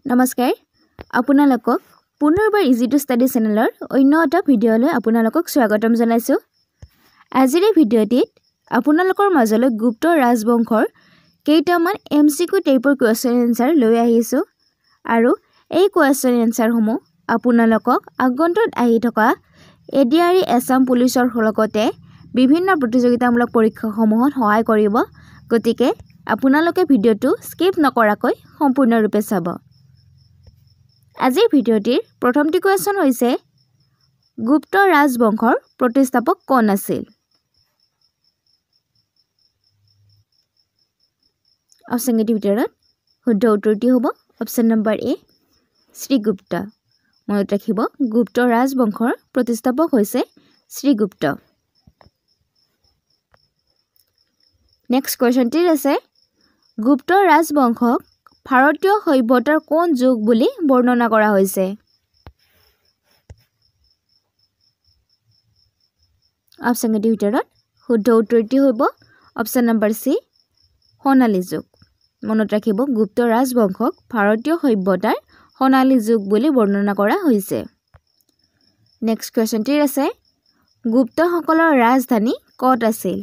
নমস্কাৰ আপোনালোকক পুনৰবাৰ ইজি টু ষ্টাডি চেনেলৰ অন্য এটা ভিডিঅ'লৈ আপোনালোকক স্বাগতম জনাইছোঁ। আজিৰ এই ভিডিঅ'টিত আপোনালোকৰ মাজলৈ গুপ্ত ৰাজবংশৰ কেইটামান MCQ টাইপৰ কুৱেশ্যন এনসাৰ লৈ আহিছোঁ আৰু এই কুৱেশ্যন এনসাৰসমূহ আপোনালোকক আগন্তুক আহি থকা ADRE আসাম পুলিচৰ লগতে বিভিন্ন প্ৰতিযোগিতামূলক পৰীক্ষাসমূহত সহায় কৰিব। গতিকে আপোনালোকে ভিডিঅ'টো স্কিপ নকৰাকৈ সম্পূৰ্ণৰূপে চাব। আজিৰ ভিডিঅ'টিৰ প্ৰথমটি কুৱেশ্যন হৈছে গুপ্ত ৰাজবংশৰ প্ৰতিষ্ঠাপক কোন আছিল? অপশ্যনকেইটিৰ ভিতৰত শুদ্ধ উত্তৰটি হ'ব অপশ্যন নম্বৰ এ শ্ৰীগুপ্ত। মনত ৰাখিব গুপ্ত ৰাজবংশৰ প্ৰতিষ্ঠাপক হৈছে শ্ৰীগুপ্ত। নেক্সট কুৱেশ্যনটি আছে গুপ্ত ৰাজবংশক ভাৰতীয় সভ্যতাৰ কোন যুগ বুলি বৰ্ণনা কৰা হৈছে? অপশ্যনকেইটিৰ ভিতৰত শুদ্ধ উত্তৰটি হ'ব অপশ্যন নম্বৰ চি সোণালী যুগ। মনত ৰাখিব গুপ্ত ৰাজবংশক ভাৰতীয় সভ্যতাৰ সোণালী যুগ বুলি বৰ্ণনা কৰা হৈছে। নেক্সট কুৱেশ্যনটি আছে গুপ্তসকলৰ ৰাজধানী ক'ত আছিল?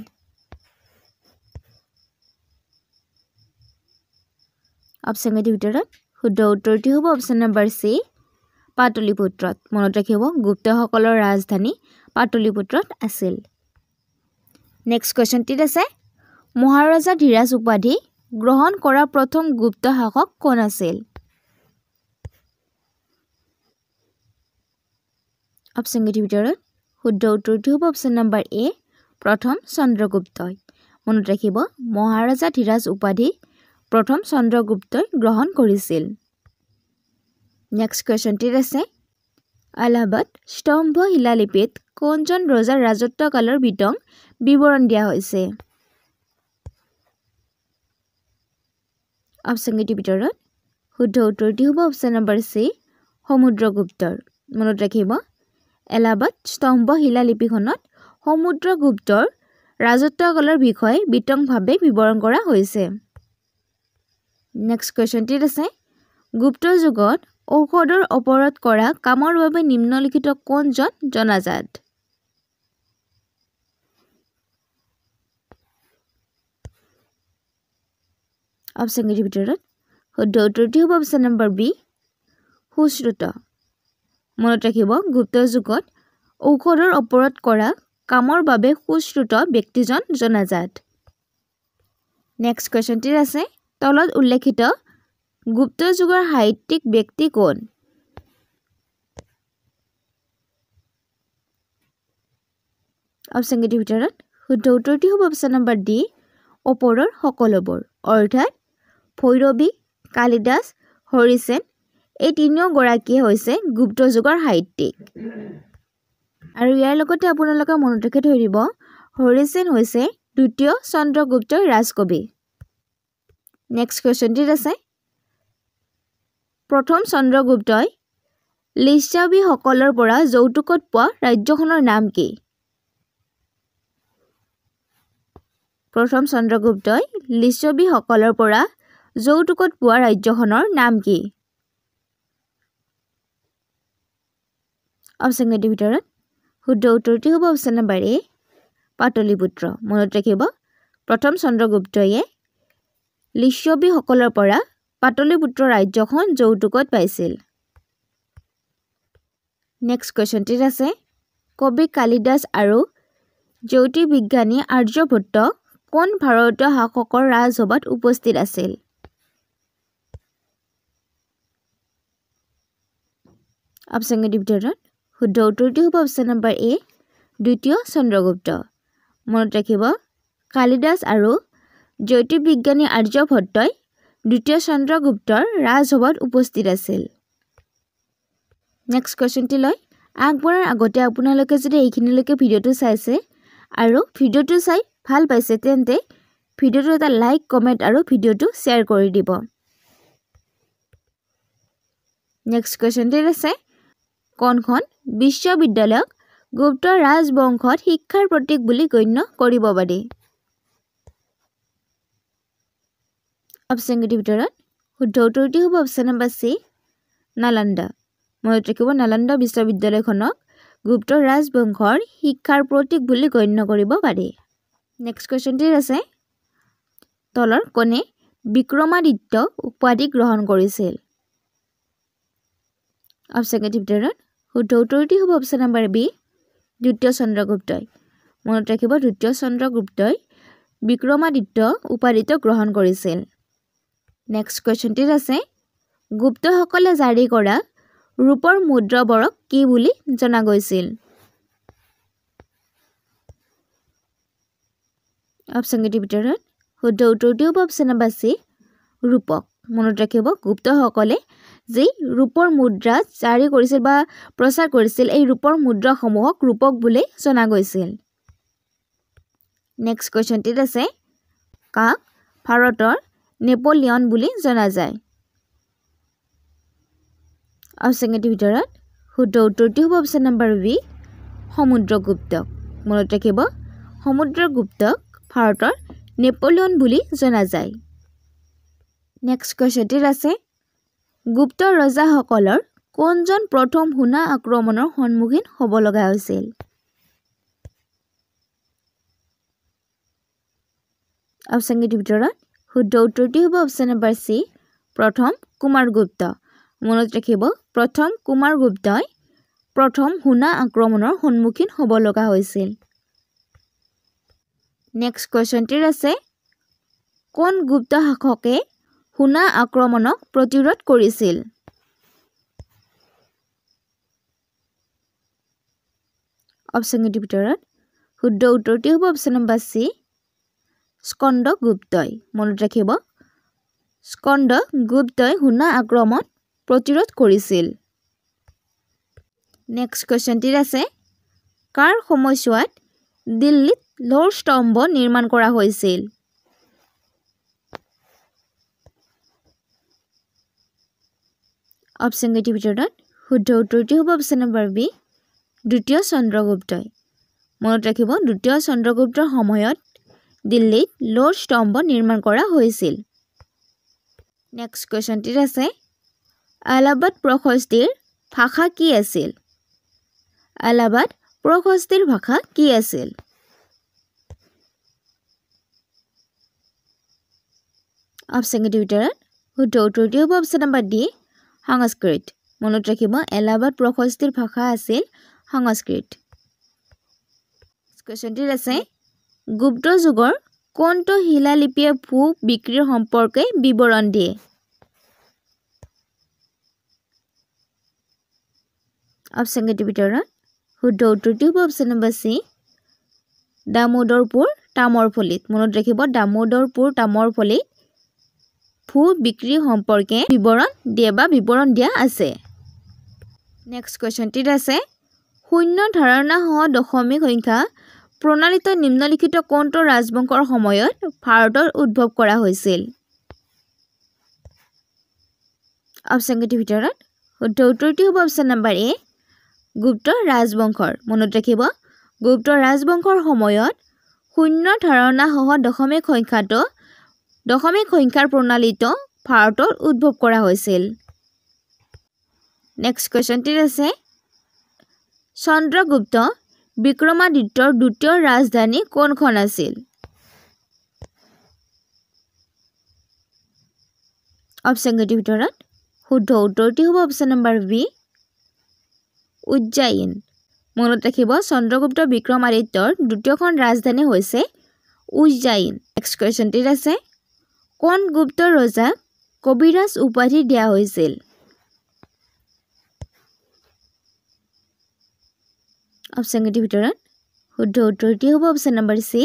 অপশ্যনকেইটিৰ ভিতৰত শুদ্ধ উত্তৰটি হ'ব অপশ্যন নম্বৰ চি পাটলিপুত্ৰত। মনত ৰাখিব গুপ্তসকলৰ ৰাজধানী পাটলিপুত্ৰত আছিল। নেক্সট কুৱেশ্যনটিত আছে মহাৰজা ধীৰাজ উপাধি গ্ৰহণ কৰা প্ৰথম গুপ্ত শাসক কোন আছিল? অপশ্যনকেইটিৰ ভিতৰত শুদ্ধ উত্তৰটি হ'ব অপশ্যন নম্বৰ এ প্ৰথম চন্দ্ৰগুপ্তই। মনত ৰাখিব মহাৰজা ধীৰাজ উপাধি প্ৰথম চন্দ্ৰগুপ্তই গ্ৰহণ কৰিছিল। নেক্সট কুৱেশ্যনটিত আছে এলাহাবাদ স্তম্ভ শিলালিপিত কোনজন ৰজাৰ ৰাজত্বকালৰ বিৱৰণ দিয়া হৈছে? অপশ্যনকেইটিৰ ভিতৰত শুদ্ধ উত্তৰটি হ'ব অপশ্যন নম্বৰ চি সমুদ্ৰগুপ্তৰ। মনত ৰাখিব এলাহাবাদ স্তম্ভ শিলালিপিখনত সমুদ্ৰগুপ্তৰ ৰাজত্বকালৰ বিষয়ে বিতংভাৱে বিৱৰণ কৰা হৈছে। নেক্সট কুৱেশ্যনটিত আছে গুপ্ত যুগত ঔষধৰ ওপৰত কৰা কামৰ বাবে নিম্নলিখিত কোনজন জনাজাত? অপশ্যনকেইটিৰ ভিতৰত শুদ্ধ উত্তৰটি হ'ব অপশ্যন নম্বৰ বি সুশ্ৰুত। মনত ৰাখিব গুপ্ত যুগত ঔষধৰ ওপৰত কৰা কামৰ বাবে সুশ্ৰুত ব্যক্তিজন জনাজাত। নেক্সট কুৱেশ্যনটিত আছে তলত উল্লেখিত গুপ্ত যুগৰ সাহিত্যিক ব্যক্তি কোন? অপশ্যনকেইটিৰ ভিতৰত শুদ্ধ উত্তৰটি হ'ব অপশ্যন নম্বৰ ডি ওপৰৰ সকলোবোৰ। অৰ্থাৎ ভৈৰৱী, কালিদাস, হৰিসেন এই তিনিওগৰাকীয়ে হৈছে গুপ্ত যুগৰ সাহিত্যিক। আৰু ইয়াৰ লগতে আপোনালোকে মনত ৰাখি থৈ দিব হৰিসেন হৈছে দ্বিতীয় চন্দ্ৰগুপ্তৰ ৰাজকবি। নেক্সট কুৱেশ্যনটিত আছে প্ৰথম চন্দ্ৰগুপ্তই লিচ্ছাবীসকলৰ পৰা যৌতুকত পোৱা ৰাজ্যখনৰ নাম কি? প্ৰথম চন্দ্ৰগুপ্তই লিচ্ছাবীসকলৰ পৰা যৌতুকত পোৱা ৰাজ্যখনৰ নাম কি? অপশ্যনকেইটিৰ ভিতৰত শুদ্ধ উত্তৰটি হ'ব অপশ্যন নম্বৰ এ পাটলিপুত্ৰ। মনত ৰাখিব প্ৰথম চন্দ্ৰগুপ্তয়ে লিচ্ছাবীসকলৰ পৰা পাটলিপুত্ৰ ৰাজ্যখন যৌতুকত পাইছিল। নেক্সট কুৱেশ্যনটিত আছে কবি কালিদাস আৰু জ্যোতিৰ্বিজ্ঞানী আৰ্যভট্ট কোন ভাৰতীয় শাসকৰ ৰাজসভাত উপস্থিত আছিল? অপশ্যনকেইটিৰ ভিতৰত শুদ্ধ উত্তৰটি হ'ব অপশ্যন নম্বৰ এ দ্বিতীয় চন্দ্ৰগুপ্ত। মনত ৰাখিব কালিদাস আৰু জ্যোতিৰ্বিজ্ঞানী আৰ্যভট্টই দ্বিতীয় চন্দ্ৰগুপ্তৰ ৰাজসভাত উপস্থিত আছিল। নেক্সট কুৱেশ্যনটিলৈ আগবঢ়াৰ আগতে আপোনালোকে যদি এইখিনিলৈকে ভিডিঅ'টো চাইছে আৰু ভিডিঅ'টো চাই ভাল পাইছে তেন্তে ভিডিঅ'টো এটা লাইক কমেণ্ট আৰু ভিডিঅ'টো শ্বেয়াৰ কৰি দিব। নেক্সট কুৱেশ্যনটিত আছে কোনখন বিশ্ববিদ্যালয়ক গুপ্ত ৰাজবংশত শিক্ষাৰ প্ৰতীক বুলি গণ্য কৰিব পাৰি? অপশ্যনকেইটিৰ ভিতৰত শুদ্ধ উত্তৰটি হ'ব অপশ্যন নম্বৰ চি নালন্দা মনত ৰাখিব নালন্দা বিশ্ববিদ্যালয়খনক গুপ্ত ৰাজবংশৰ শিক্ষাৰ প্ৰতীক বুলি গণ্য কৰিব পাৰি নেক্সট কোৱেশ্চনটি আছে তলৰ কোনে বিক্ৰমাদিত্য উপাধি গ্ৰহণ কৰিছিল অপশ্যন এ ভিতৰত শুদ্ধ উত্তৰটি হ'ব অপশ্যন নম্বৰ বি দ্বিতীয় চন্দ্ৰগুপ্তই মনত ৰাখিব দ্বিতীয় চন্দ্ৰগুপ্তই বিক্ৰমাদিত্য উপাধিটো গ্ৰহণ কৰিছিল নেক্সট কোৱেশ্চনটি আছে গুপ্তসকলে জাৰি কৰা ৰূপৰ মুদ্ৰাবোৰক কি বুলি জনা গৈছিল অপশ্যন এ ভিতৰত শুদ্ধ উত্তৰটি হ'ব অপশ্যন নম্বৰ চি ৰূপক মনত ৰাখিব গুপ্তসকলে যি ৰূপৰ মুদ্ৰা জাৰি কৰিছিল বা প্ৰচাৰ কৰিছিল এই ৰূপৰ মুদ্ৰাসমূহক ৰূপক বুলি জনা গৈছিল নেক্সট কোৱেশ্চনটি আছে কাক ভাৰতৰ নেপোলিয়ন বুলি জনা যায় অপশ্যন এ ভিতৰত শুদ্ধ উত্তৰটি হ'ব অপশ্যন নম্বৰ বি সমুদ্ৰগুপ্তক মনত ৰাখিব সমুদ্ৰগুপ্তক ভাৰতৰ নেপোলিয়ন বুলি জনা যায় নেক্সট কোৱেশ্চনটি আছে গুপ্ত ৰজাসকলৰ কোনজন প্ৰথম হুনা আক্ৰমণৰ সন্মুখীন হ'ব লগা হৈছিল অপশ্যন এ ভিতৰত শুদ্ধ উত্তৰটি হ'ব অপশ্যন নম্বৰ চি প্ৰথম কুমাৰগুপ্ত মনত ৰাখিব প্ৰথম কুমাৰগুপ্তই প্ৰথম হুনা আক্ৰমণৰ সন্মুখীন হ'ব লগা হৈছিল নেক্সট কোৱেশ্চনটি আছে কোন গুপ্ত শাসকে হুনা আক্ৰমণক প্ৰতিৰোধ কৰিছিল অপশ্যন এ ভিতৰত শুদ্ধ উত্তৰটি হ'ব অপশ্যন নম্বৰ চি স্কন্দগুপ্তই মনত ৰাখিব স্কন্দগুপ্তই হুনা আক্ৰমণ প্ৰতিৰোধ কৰিছিল নেক্সট কোৱেশ্চনটি আছে কাৰ সময়ছোৱাত দিল্লীত লৌহ স্তম্ভ নিৰ্মাণ কৰা হৈছিল অপশ্যন এ ভিতৰত শুদ্ধ উত্তৰটি হ'ব অপশ্যন নম্বৰ বি দ্বিতীয় চন্দ্ৰগুপ্তই মনত ৰাখিব দ্বিতীয় চন্দ্ৰগুপ্তৰ সময়ত দিল্লীত লৌহ স্তম্ভ নিৰ্মাণ কৰা হৈছিল নেক্সট কোৱেশ্চনটি আছে এলাহাবাদ প্ৰশস্তিৰ ভাষা কি আছিল এলাহাবাদ প্ৰশস্তিৰ ভাষা কি আছিল অপশ্যন এ ভিতৰত শুদ্ধ উত্তৰটি হ'ব অপশ্যন নম্বৰ ডি সংস্কৃত মনত ৰাখিব এলাহাবাদ প্ৰশস্তিৰ ভাষা আছিল সংস্কৃত কোৱেশ্চনটি আছে গুপ্ত যুগৰ কোনটো শিলালিপিয়ে ভূ বিক্ৰীৰ সম্পৰ্কে বিৱৰণ দিয়ে অপশ্যন এ ভিতৰত শুদ্ধ উত্তৰটি হ'ব অপশ্যন নম্বৰ চি দামোদৰপুৰ তামৰফলিত মনত ৰাখিব দামোদৰপুৰ তামৰফলিত ভূ বিক্ৰী সম্পৰ্কে বিৱৰণ দিয়া আছে নেক্সট কোৱেশ্চনটি আছে শূন্য ধাৰণা সহ দশমিক সংখ্যা প্ৰণালীত নিম্নলিখিত কোনটো ৰাজবংশৰ সময়ত ভাৰতৰ উদ্ভৱ কৰা হৈছিল অপশ্যন এ ভিতৰত শুদ্ধ উত্তৰটি হ'ব অপশ্যন নম্বৰ এ গুপ্ত ৰাজবংশৰ মনত ৰাখিব গুপ্ত ৰাজবংশৰ সময়ত শূন্য ধাৰণা সহ দশমিক সংখ্যাৰ প্ৰণালীত ভাৰতৰ উদ্ভৱ কৰা হৈছিল নেক্সট কোৱেশ্চনটি আছে চন্দ্ৰগুপ্ত বিক্ৰমাদিত্যৰ দ্বিতীয় ৰাজধানী কোনখন আছিল অপশ্যন এ ভিতৰত শুদ্ধ উত্তৰটি হ'ব অপশ্যন নম্বৰ বি উজ্জয়িন মনত ৰাখিব চন্দ্ৰগুপ্ত বিক্ৰমাদিত্যৰ দ্বিতীয়খন ৰাজধানী হৈছে উজ্জয়িন নেক্সট কোৱেশ্চনটি আছে কোন গুপ্ত ৰজাক কবিৰাজ উপাধি দিয়া হৈছিল অপশ্যন এ ভিতৰত শুদ্ধ উত্তৰটি হ'ব অপশ্যন নম্বৰ চি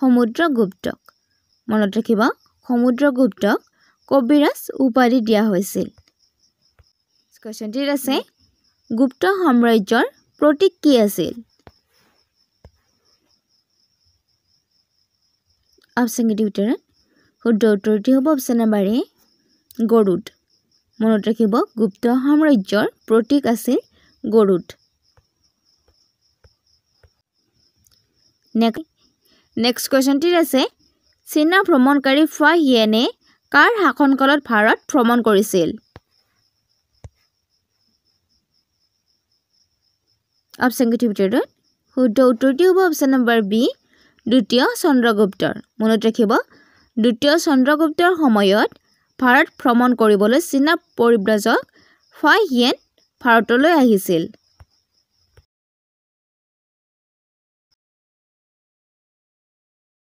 সমুদ্ৰগুপ্তক মনত ৰাখিব সমুদ্ৰগুপ্তক কবিৰাজ উপাধি দিয়া হৈছিল কোৱেশ্চনটি আছে গুপ্ত সাম্ৰাজ্যৰ প্ৰতীক কি আছিল অপশ্যন এ ভিতৰত শুদ্ধ উত্তৰটি হ'ব অপশ্যন নম্বৰ এ গৰুড মনত ৰাখিব গুপ্ত সাম্ৰাজ্যৰ প্ৰতীক আছিল গৰুড নেক্সট কোৱেশ্চনটি আছে চীনা ভ্ৰমণকাৰী ফ্ৰা হিয়েনে কাৰ শাসনকালত ভাৰত ভ্ৰমণ কৰিছিল অপশ্যন কিটিৰ ভিতৰত শুদ্ধ উত্তৰটি হ'ব অপশ্যন নম্বৰ বি দ্বিতীয় চন্দ্ৰগুপ্তৰ মনত ৰাখিব দ্বিতীয় চন্দ্ৰগুপ্তৰ সময়ত ভাৰত ভ্ৰমণ কৰিবলৈ চীনা পৰিব্ৰাজক ফাই হিয়েন ভাৰতলৈ আহিছিল